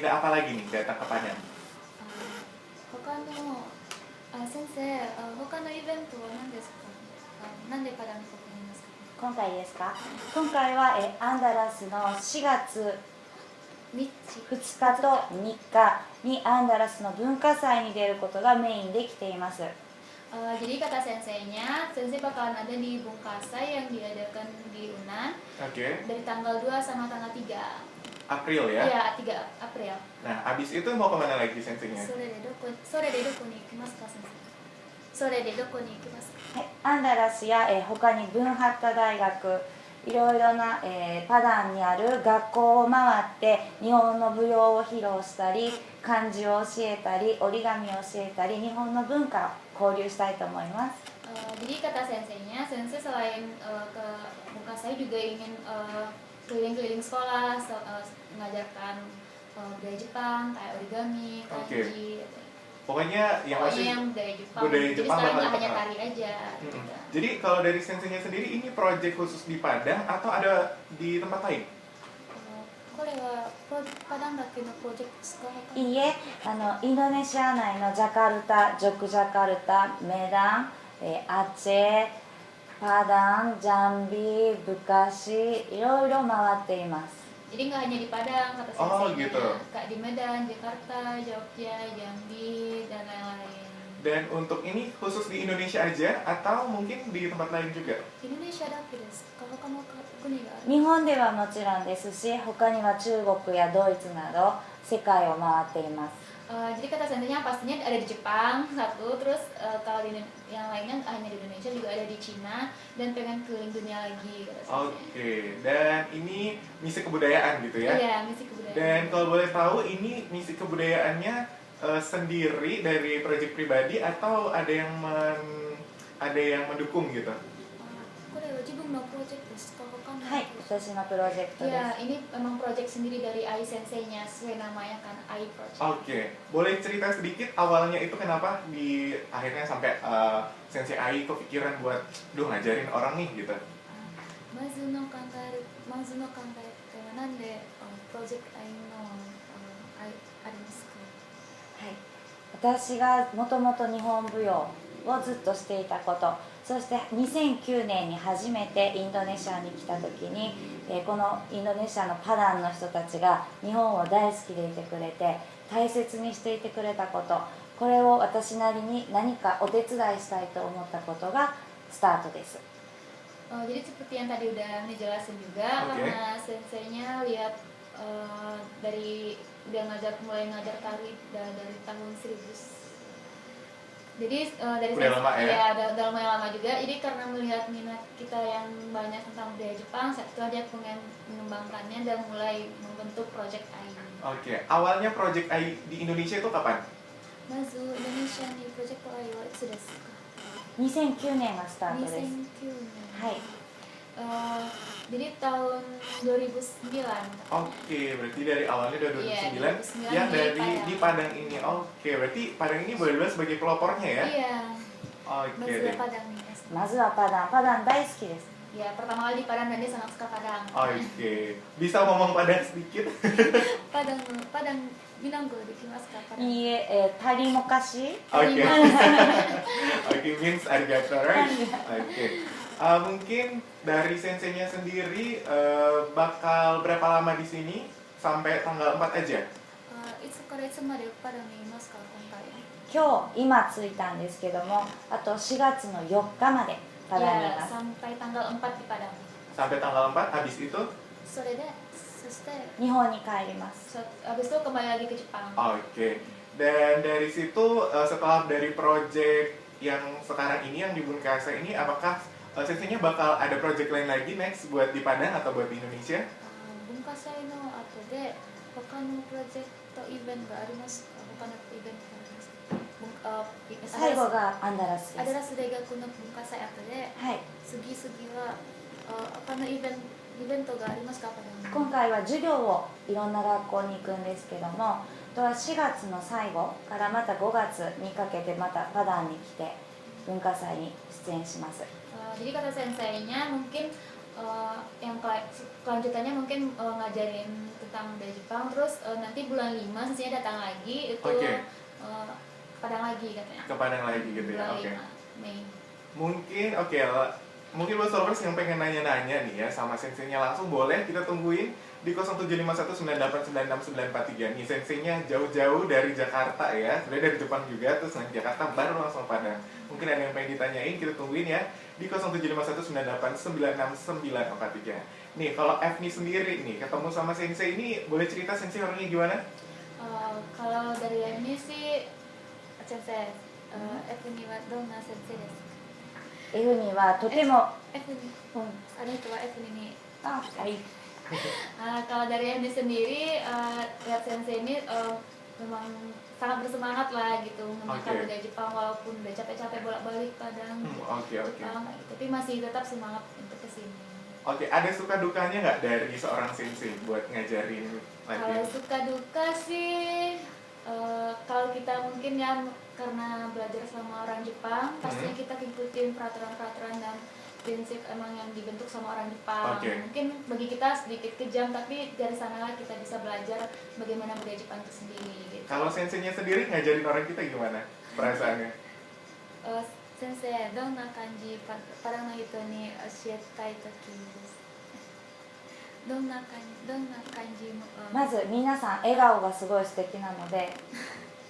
agenda apa lagi nih datang ke Padang? 他の先生、他のイベントは何ですか？なんでパダンとか言いますか？今回ですか？今回はアンダラスの4月2 2日と3日にアンダラスの文化祭に出ることがメインで来ています。Jadi kata senseinya, sensei bakalan ada di Bungkasai yang diadakan di Unan dari tanggal 2 sama tanggal 3 April ya? Iya, 3 April. Nah, abis itu mau kemana lagi senseinya? それでどこに行きますか、先生？それでどこに行きますか？はい、アンダラスや他にブンハッタ大学いろいろなパダンにある学校を回って日本の舞踊を披露したり漢字を教えたり折り紙を教えたり日本の文化を交流したいと思います。Jadi kata senseinya, sensei selain ke Bungkasai juga ingin keliling-keliling sekolah, mengajarkan budaya Jepang kayak origami, kanji. Pokoknya yang budaya Jepang. Budaya Jadi Jepang sekarang nggak hanya tari aja. Gitu. Jadi kalau dari senseinya sendiri ini proyek khusus di Padang atau ada di tempat lain? これはパダンだけのプロジェクトですか？いいえ、インドネシア内のジャカルタ、ジョクジャカルタ、メダン、アチェ、パダン、ジャンビ、ブカシ、いろいろ回っています。Jadi nggak hanya di Padang kata senseinya, kayak di Medan, Jakarta, Jogja, Jambi dan lain-lain. Dan untuk ini khusus di Indonesia aja atau mungkin di tempat lain juga? Indonesia だけですか？他の国がある？日本ではもちろんですし、他には中国やドイツなど世界を回っています。Jadi kata senseinya pastinya ada di Jepang satu, terus kalau di yang lainnya hanya di Indonesia, juga ada di Cina dan pengen keliling dunia lagi kata senseinya. Oke, dan ini misi kebudayaan gitu ya? Iya, misi kebudayaan. Dan kalau boleh tahu ini misi kebudayaannya sendiri dari proyek pribadi atau ada yang mendukung gitu? これは自分のプロジェクトですか？はい、私のプロジェクトです。Ya, ini memang proyek sendiri dari Ai senseinya, sesuai namanya kan, Ai Project. Oke, boleh cerita sedikit awalnya itu kenapa di akhirnya sampai sensei Ai kepikiran buat ngajarin orang nih gitu? まずの考えはなんでプロジェクトAiのありますか？はい、私がもともと日本舞踊をずっとしていたこと、そして2009年に初めてインドネシアに来た時に、このインドネシアのパダンの人たちが日本を大好きでいてくれて大切にしていてくれたこと、これを私なりに何かお手伝いしたいと思ったことがスタートです。Jadi seperti yang tadi udah dijelasin juga, karena senseinya lihat dari mulai ngajar tari dari tahun 1000. Jadi dari udah lama ya? Udah lumayan lama juga. Jadi karena melihat minat kita yang banyak tentang budaya Jepang, setelah dia pengen mengembangkannya dan mulai membentuk Project Ai. Oke, awalnya Project Ai di Indonesia itu kapan? まずインドネシアにプロジェクトAiはいつですか？2009年がスタートです。2009年。はい。Jadi tahun 2009. Oke, berarti dari awalnya dari 2009, iya, yang dari di Padang ini. Oke, berarti Padang ini boleh dibilang sebagai pelopornya ya? Iya. Oke. Mazu wa Padang. Padang 大好きです。 Ya, pertama kali di Padang dan dia sangat suka Padang. Oke. Bisa ngomong Padang sedikit? Padang Minanggo dekimasu ka Padang? いいえ、タリモカシ。 Oke. Oke, means arigato, right? Oke. Mungkin dari senseinya sendiri bakal berapa lama di sini? Sampai tanggal 4 aja? いつからいつまでパダンにいますか、今回？今着いたんですけども、あと4月の4日までパダンにいます。 sampai tanggal 4 di Padang. Sampai tanggal 4, habis itu? そして日本に帰ります。 habis itu kembali lagi ke Jepang. Oke. Dan dari situ setelah dari project yang sekarang ini yang di Bungkasai ini, apakah senseinya bakal ada project lain lagi next buat di Padang atau buat di Indonesia? Bungkasai no ato de hoka no project event ga arimasu ka? Hoka no event ga arimasu ka? 最後がアンダラスです。アンダラス大学の文化祭後で、はい。次は他のイベントがありますか？今回は授業をいろんな学校に行くんですけども、あとは4月の最後からまた5月にかけてまたパダンに来て文化祭に出演します。 Jadi kata senseinya mungkin yang kelanjutannya mungkin ngajarin tentang budaya Jepang. Terus nanti bulan 5 senseinya datang lagi itu Padang lagi katanya. Ke Padang lagi gitu ya. Bulan Oke. 5 Mei. Mungkin mungkin buat followers yang pengen nanya-nanya nih ya sama senseinya langsung, boleh kita tungguin di 075198969943. Nih senseinya jauh-jauh dari Jakarta ya, sebenarnya dari Jepang juga, terus nanti Jakarta baru langsung Padang. Mungkin ada yang pengen ditanyain, kita tungguin ya di 075198969943. Nih kalau Evni sendiri nih ketemu sama sensei ini, boleh cerita sensei orangnya gimana? Kalau dari ini sih sensei Evni wa donna sensei desu? エフニはとても、 Evni, ada itu Pak Evni nih. はい、 Kalau dari Evni sendiri, lihat sensei ini memang sangat bersemangat lah gitu mengenalkan budaya Jepang walaupun udah capek-capek bolak-balik Padang Jepang, tapi masih tetap semangat untuk kesini. Ada suka dukanya nggak dari seorang sensei buat ngajarin Kalau latihan? suka duka sih, kalau kita mungkin ya karena belajar sama orang Jepang, pastinya kita ngikutin peraturan-peraturan dan prinsip emang yang dibentuk sama orang Jepang. Mungkin bagi kita sedikit kejam, tapi dari sanalah kita bisa belajar bagaimana budaya Jepang itu sendiri. Gitu. Kalau senseinya sendiri ngajarin orang kita gimana perasaannya? Sensei, donna kanji Padang no hito ni oshitai toki desu? Donna kanji まず皆さん笑顔がすごい素敵なので、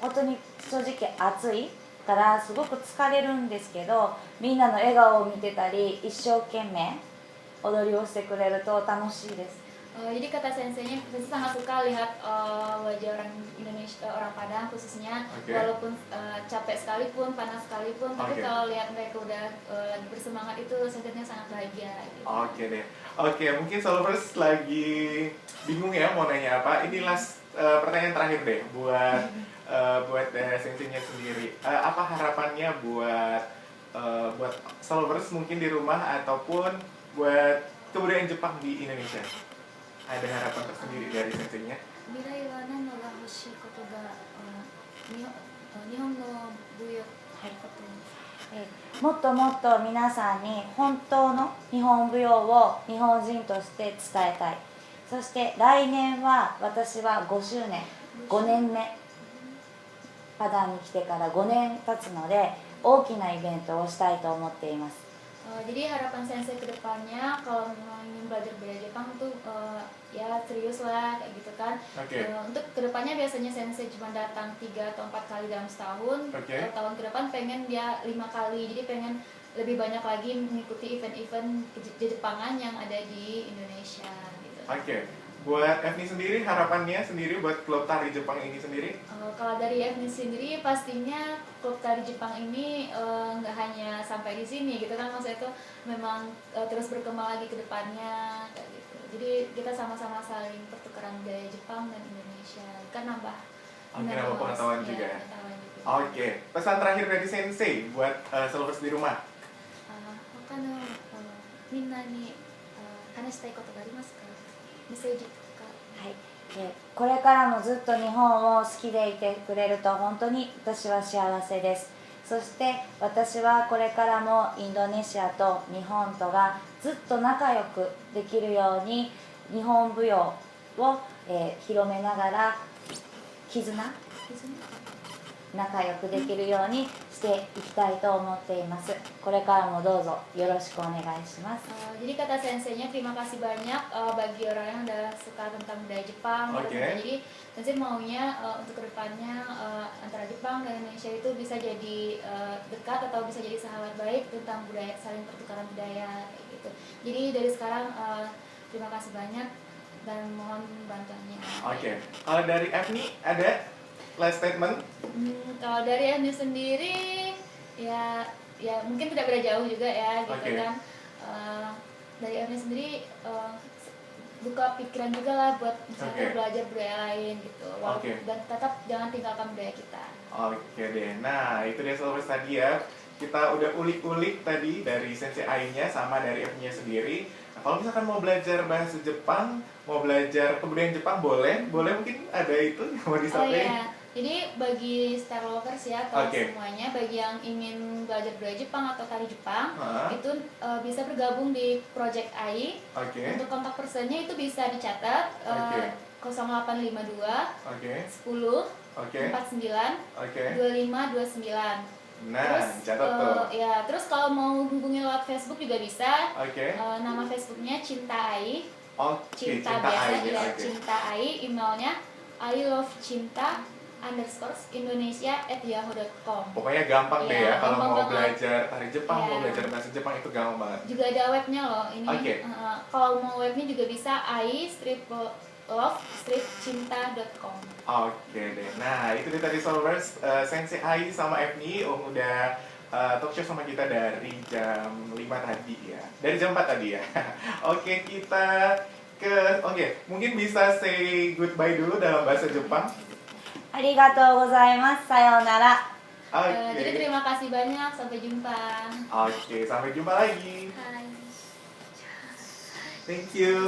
本当に正直暑いからすごく疲れるんですけど、みんなの笑顔を見てたり一生懸命踊りをしてくれると楽しいです。 Jadi kata senseinya, sensei sangat suka lihat wajah orang Indonesia, orang Padang khususnya, walaupun capek sekalipun, panas sekalipun, tapi kalau lihat mereka udah lagi bersemangat itu senseinya sangat bahagia. Gitu. Oke deh. Mungkin followers lagi bingung ya mau nanya apa. Ini pertanyaan terakhir deh buat senseinya sendiri. Apa harapannya buat followers mungkin di rumah ataupun buat kebudayaan Jepang di Indonesia? Ada harapan tersendiri dari senseinya? 未来は何が欲しいことが日本の舞踊もっともっと皆さんに本当の日本舞踊を日本人として伝えたい。そして来年は私は5周年、5年目、パダンに来てから5年経つので大きなイベントをしたいと思っています。 Jadi harapan sensei ke depannya kalau memang ingin belajar budaya Jepang tuh ya serius lah kayak gitu kan. Untuk kedepannya biasanya sensei cuma datang 3 atau 4 kali dalam setahun. Tahun ke depan pengen dia 5 kali, jadi pengen lebih banyak lagi mengikuti event-event Jepangan yang ada di Indonesia gitu. Buat Evni sendiri, harapannya sendiri buat klub tari Jepang ini sendiri? Kalau dari Evni sendiri pastinya klub tari Jepang ini nggak hanya sampai di sini gitu kan, maksudnya itu memang terus berkembang lagi ke depannya kayak gitu. Jadi kita sama-sama saling pertukaran budaya Jepang dan Indonesia kan nambah pengetahuan juga ya. Pesan terakhir dari sensei buat followers di rumah? Minna ni hanashitai koto ga arimasu ka? メッセージとか。はい。これからもずっと日本を好きでいてくれると本当に私は幸せです。そして私はこれからもインドネシアと日本とがずっと仲良くできるように日本舞踊を、広めながら絆仲良くできるようにしていきたいと思っています。これからもどうぞよろしくお願いします。Jadi kata senseinya terima kasih banyak bagi orang yang udah suka tentang budaya Jepang. Jadi sensei maunya untuk kedepannya antara Jepang dan Indonesia itu bisa jadi dekat atau bisa jadi sahabat baik tentang budaya, saling pertukaran budaya kayak gitu. Jadi dari sekarang terima kasih banyak dan mohon bantuannya. Kalau dari Evni ada last statement? Kalau dari Evni sendiri ya mungkin tidak beda jauh juga ya gitu kan. Dari Evni sendiri buka pikiran juga lah buat misalnya belajar budaya lain gitu. Dan tetap jangan tinggalkan budaya kita. Nah itu dia followers tadi ya. Kita udah ulik-ulik tadi dari Sensei Ai-nya sama dari Evni-nya sendiri. Nah, kalau misalkan mau belajar bahasa Jepang, mau belajar kebudayaan Jepang, boleh mungkin ada itu yang mau disampaikan. Jadi bagi Star Lovers ya, atau semuanya, bagi yang ingin belajar budaya Jepang atau tari Jepang, itu bisa bergabung di Project AI. Untuk kontak personnya itu bisa dicatat 0852 Oke. 10 Oke. 49 Oke. 2529. Nah, Terus catat tuh. ya, terus kalau mau hubungi lewat Facebook juga bisa. Oke. Nama Facebooknya Cinta Ai. Oke, Cinta Cinta biasa Ai, ya, oke. Cinta Ai. Emailnya @indonesia@yahoo.com. Pokoknya gampang deh ya Iya, kalau gampang mau banget. belajar tari Jepang, mau Iya. belajar bahasa Jepang itu gampang banget. Juga ada webnya loh ini. Oke. Kalau mau webnya juga bisa ai-love-cinta.com. Oke deh. Nah, itu dia tadi Solvers, Sensei Ai sama FNI udah talk show sama kita dari jam 5 tadi ya. Dari jam 4 tadi ya. Oke, kita mungkin bisa say goodbye dulu dalam bahasa Jepang. ありがとうございます。さようなら。 Oke. Jadi terima kasih banyak, sampai jumpa. Oke, sampai jumpa lagi. Hai. Thank you.